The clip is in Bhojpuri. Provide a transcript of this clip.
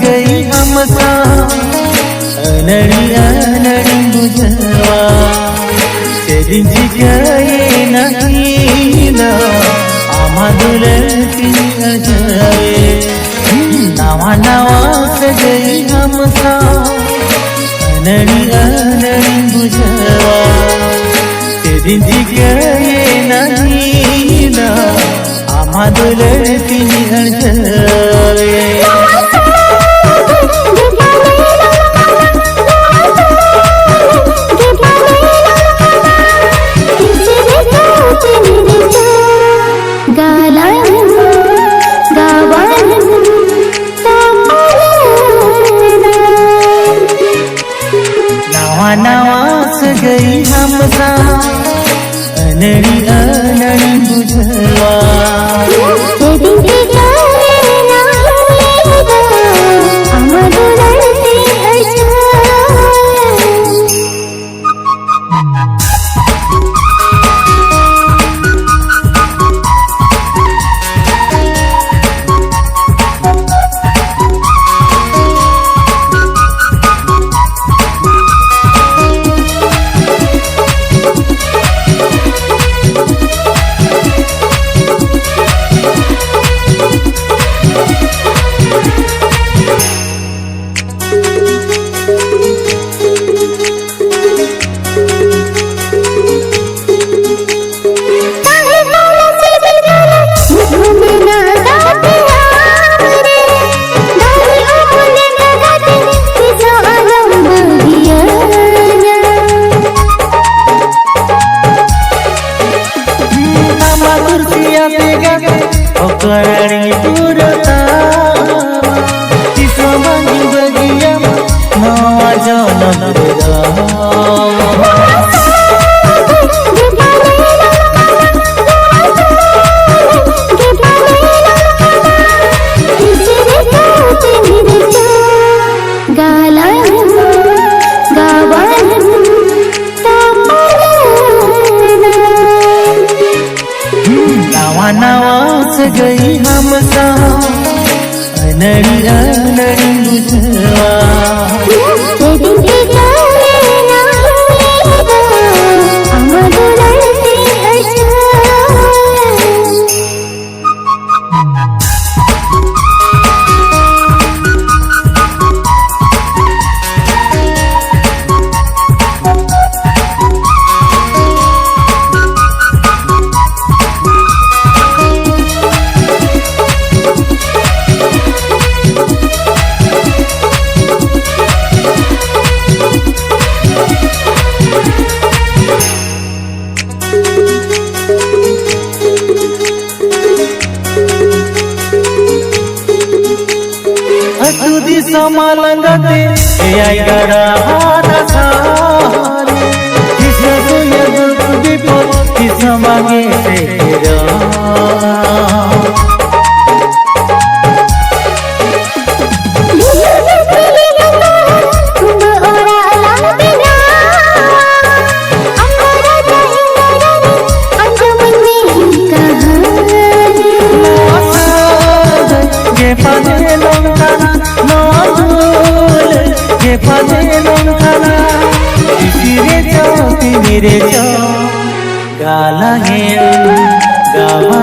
गई हम अनड़ी अनड़ी बुझवा तेरी जिगाए नहीं ना आमा दुलती अजाए नवा नवा से गई हम अनड़ी अनड़ी बुझवा तेरी जिगाए नहीं ना आमा दुलती अजाए नवा से गई हम अनड़ी अनड़ी बुझवा करणी पुरता किसो बगी बगिया नवा जनम नवा से गई हम अनड़ी अनड़ी बुझवा तुदी समालंगते आई गरा हादा सारे किसे तो यद तुदी पर किस मांगे से मेरे गाला है गावा